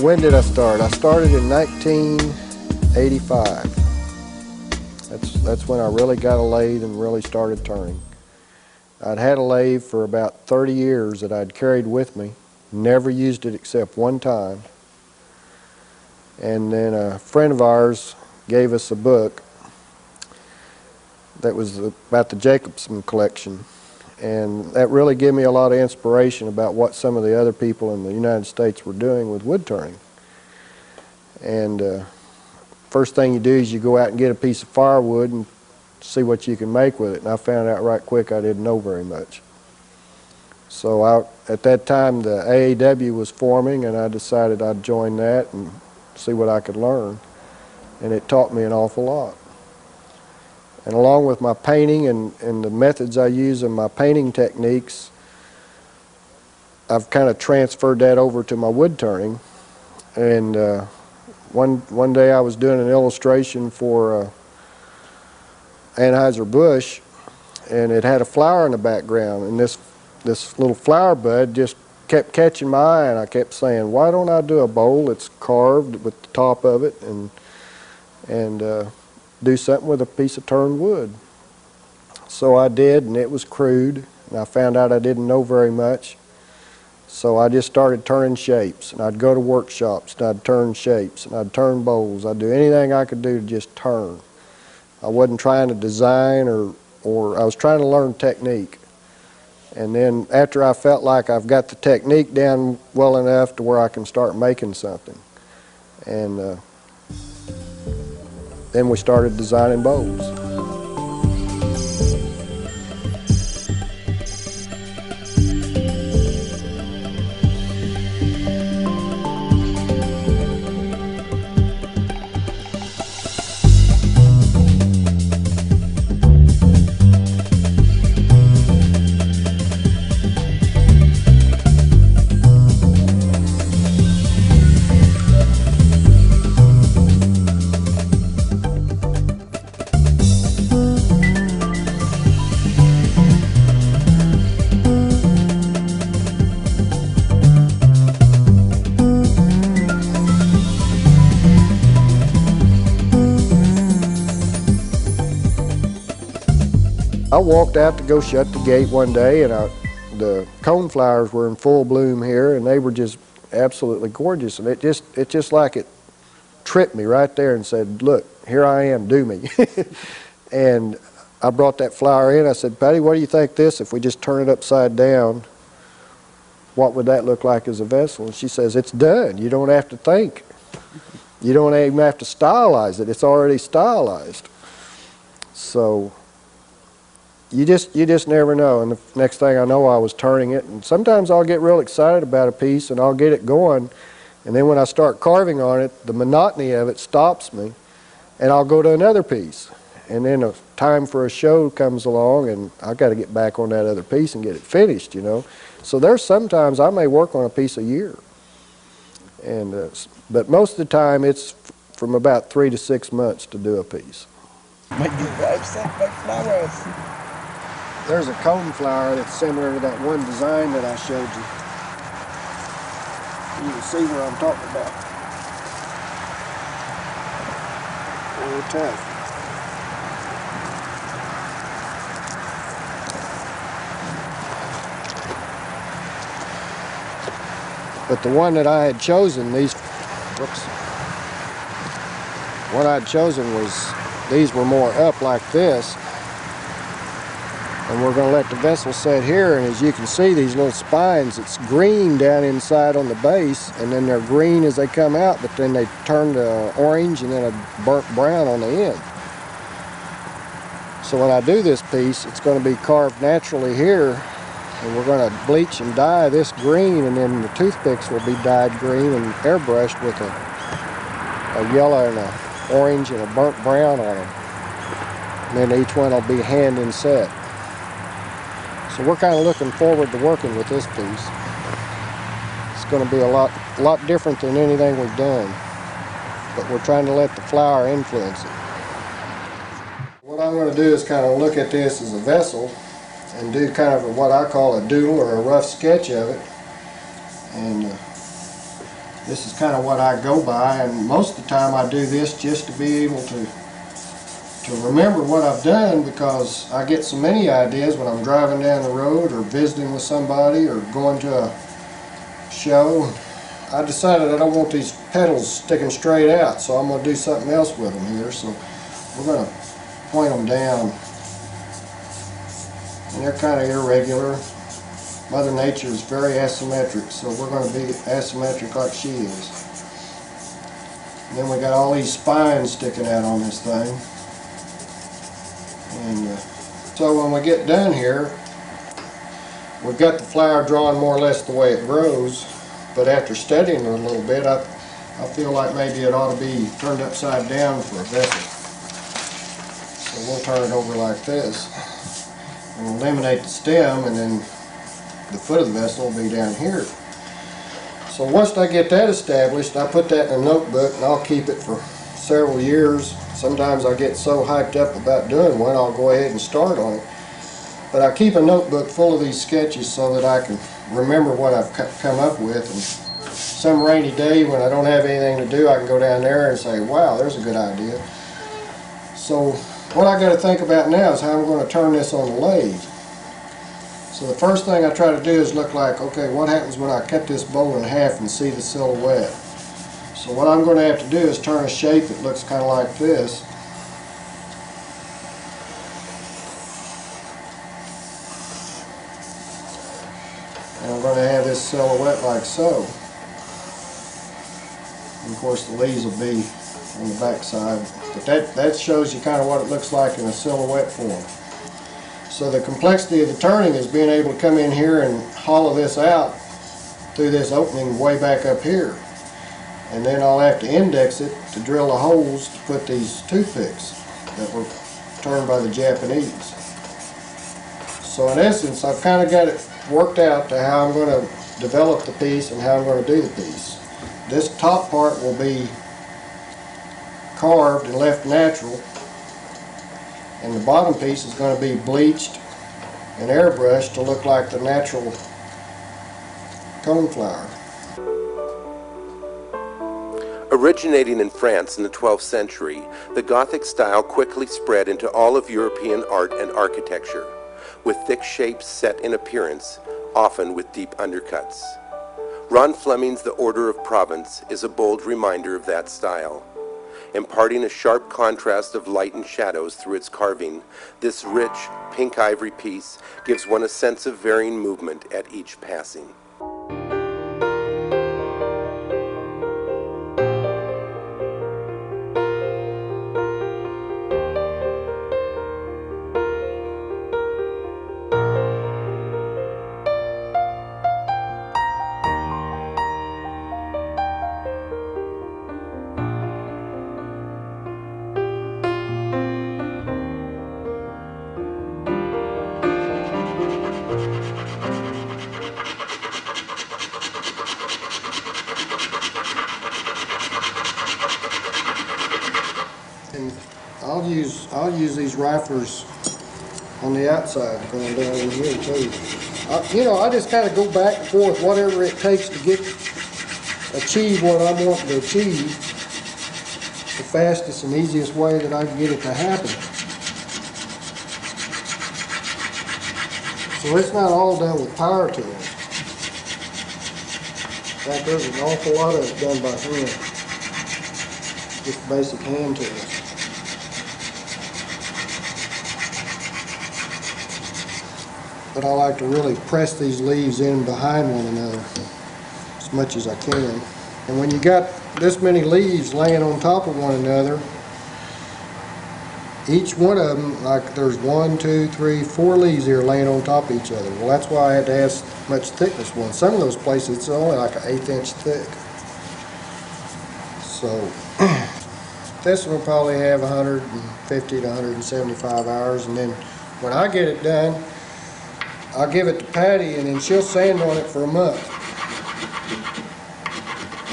When did I start? I started in 1985. That's when I really got a lathe and really started turning. I'd had a lathe for about 30 years that I'd carried with me, never used it except one time. And then a friend of ours gave us a book that was about the Jacobson collection. And that really gave me a lot of inspiration about what some of the other people in the United States were doing with wood turning. And first thing you do is you go out and get a piece of firewood and see what you can make with it. And I found out right quick I didn't know very much. So at that time the AAW was forming, and I decided I'd join that and see what I could learn. And it taught me an awful lot. And along with my painting and the methods I use in my painting techniques, I've kind of transferred that over to my wood turning. And one day I was doing an illustration for Anheuser-Busch, and it had a flower in the background, and this little flower bud just kept catching my eye, and I kept saying, why don't I do a bowl that's carved with the top of it and do something with a piece of turned wood. So I did, and it was crude, and I found out I didn't know very much. So I just started turning shapes, and I'd go to workshops, and I'd turn shapes, and I'd turn bowls. I'd do anything I could do to just turn. I wasn't trying to design or I was trying to learn technique. And then after I felt like I've got the technique down well enough to where I can start making something. And then we started designing bowls. I walked out to go shut the gate one day, and the coneflowers were in full bloom here, and they were just absolutely gorgeous. And it just like it tripped me right there and said, look, here I am, do me. And I brought that flower in. I said, Patty, what do you think this, if we just turn it upside down, what would that look like as a vessel? And she says, it's done. You don't have to think. You don't even have to stylize it. It's already stylized. So you just never know. And the next thing I know, I was turning it, and sometimes I'll get real excited about a piece and I'll get it going, and then when I start carving on it, the monotony of it stops me, and I'll go to another piece, and then a time for a show comes along, and I've got to get back on that other piece and get it finished, you know. So there's sometimes I may work on a piece a year, and but most of the time it's from about 3 to 6 months to do a piece. There's a coneflower that's similar to that one design that I showed you. You can see what I'm talking about. Real tough. But the one that I had chosen, what I'd chosen was, these were more up like this. And we're going to let the vessel set here, and as you can see, these little spines, it's green down inside on the base, and then they're green as they come out, but then they turn to orange and then a burnt brown on the end. So when I do this piece, it's going to be carved naturally here, and we're going to bleach and dye this green, and then the toothpicks will be dyed green and airbrushed with a yellow and a orange and a burnt brown on them. And then each one will be hand inset. So we're kind of looking forward to working with this piece. It's going to be a lot different than anything we've done, but we're trying to let the flower influence it. What I'm going to do is kind of look at this as a vessel and do kind of what I call a doodle or a rough sketch of it, and This is kind of what I go by, and most of the time I do this just to be able to remember what I've done, because I get so many ideas when I'm driving down the road or visiting with somebody or going to a show. I decided I don't want these pedals sticking straight out, so I'm going to do something else with them here. So we're going to point them down, and they're kind of irregular. Mother Nature is very asymmetric, so we're going to be asymmetric like she is. And then we got all these spines sticking out on this thing. And so when we get done here, we've got the flower drawn more or less the way it grows, but after studying it a little bit, I feel like maybe it ought to be turned upside down for a vessel. So we'll turn it over like this, and eliminate the stem, and then the foot of the vessel will be down here. So once I get that established, I put that in a notebook, and I'll keep it for several years. Sometimes I get so hyped up about doing one, I'll go ahead and start on it. But I keep a notebook full of these sketches so that I can remember what I've come up with. And some rainy day when I don't have anything to do, I can go down there and say, wow, there's a good idea. So what I got to think about now is how I'm going to turn this on the lathe. So the first thing I try to do is look like, okay, what happens when I cut this bowl in half and see the silhouette? So what I'm going to have to do is turn a shape that looks kind of like this. And I'm going to have this silhouette like so. And of course the leaves will be on the back side. But that shows you kind of what it looks like in a silhouette form. So the complexity of the turning is being able to come in here and hollow this out through this opening way back up here. And then I'll have to index it to drill the holes to put these toothpicks that were turned by the Japanese. So in essence, I've kind of got it worked out to how I'm going to develop the piece and how I'm going to do the piece. This top part will be carved and left natural, and the bottom piece is going to be bleached and airbrushed to look like the natural coneflower. Originating in France in the 12th century, the Gothic style quickly spread into all of European art and architecture, with thick shapes set in appearance, often with deep undercuts. Ron Fleming's The Order of Provence is a bold reminder of that style. Imparting a sharp contrast of light and shadows through its carving, this rich, pink ivory piece gives one a sense of varying movement at each passing. And I'll use these riflers on the outside going down in here too. I just kind of go back and forth, whatever it takes to achieve what I'm wanting to achieve, the fastest and easiest way that I can get it to happen. So it's not all done with power tools. In fact, there's an awful lot of it done by hand, just basic hand tools. But I like to really press these leaves in behind one another as much as I can. And when you got this many leaves laying on top of one another, each one of them, like there's 1, 2, 3, 4 leaves here laying on top of each other. Well, that's why I had to have much thickness one. Some of those places it's only like an 1/8 inch thick. So this one will probably have 150 to 175 hours, and then when I get it done, I'll give it to Patty, and then she'll sand on it for a month.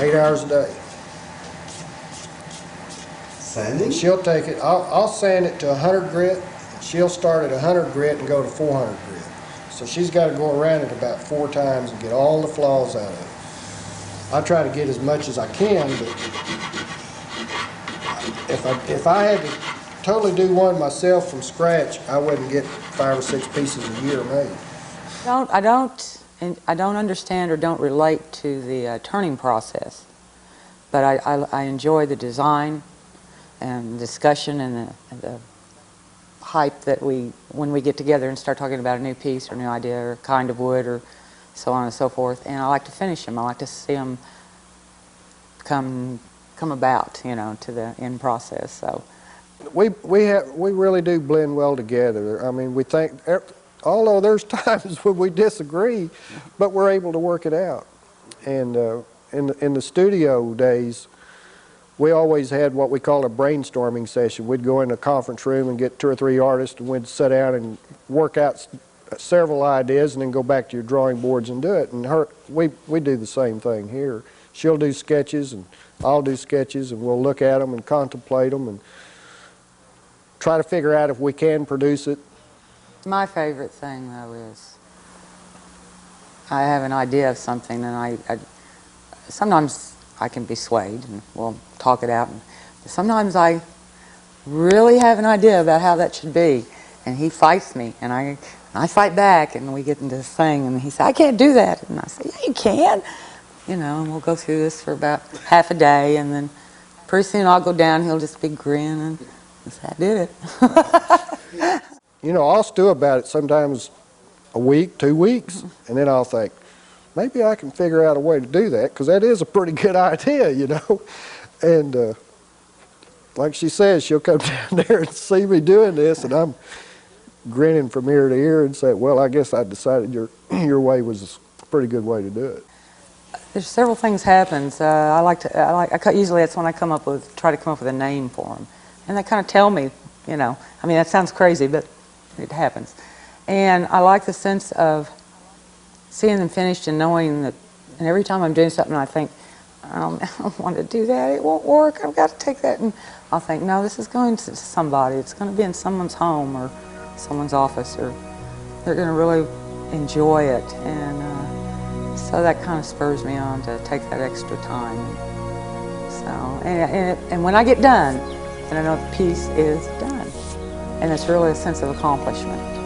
8 hours a day. Sanding? And she'll take it, I'll sand it to 100 grit. She'll start at 100 grit and go to 400 grit. So she's got to go around it about 4 times and get all the flaws out of it. I try to get as much as I can, but if I had to totally do one myself from scratch, I wouldn't get 5 or 6 pieces a year made. I don't understand or don't relate to the turning process, but I enjoy the design and discussion and the hype that when we get together and start talking about a new piece or new idea or kind of wood or so on and so forth. And I like to finish them. I like to see them come about, you know, to the end process. So We really do blend well together. I mean, we think, although there's times when we disagree, but we're able to work it out. And in the studio days, we always had what we call a brainstorming session. We'd go in a conference room and get 2 or 3 artists, and we'd sit down and work out several ideas, and then go back to your drawing boards and do it. And we do the same thing here. She'll do sketches, and I'll do sketches, and we'll look at them and contemplate them and try to figure out if we can produce it. my favorite thing, though, is I have an idea of something, and sometimes I can be swayed, and we'll talk it out. And sometimes I really have an idea about how that should be, and he fights me, and I fight back, and we get into this thing, and he says, I can't do that. And I say, yeah, you can. You know, and we'll go through this for about half a day, and then pretty soon I'll go down, he'll just be grinning. And say, I did it. You know, I'll stew about it sometimes a week, 2 weeks, and then I'll think, maybe I can figure out a way to do that, because that is a pretty good idea, you know. And like she says, she'll come down there and see me doing this, and I'm grinning from ear to ear and say, well, I guess I decided your way was a pretty good way to do it. There's several things happens. Usually that's when I try to come up with a name for them. And they kind of tell me, you know, I mean, that sounds crazy, but it happens. And I like the sense of seeing them finished and knowing that, and every time I'm doing something I think, I don't want to do that, it won't work, I've got to take that, and I'll think, no, this is going to somebody, it's going to be in someone's home or someone's office, or they're going to really enjoy it, and so that kind of spurs me on to take that extra time. So, and when I get done, then I know the piece is done, and it's really a sense of accomplishment.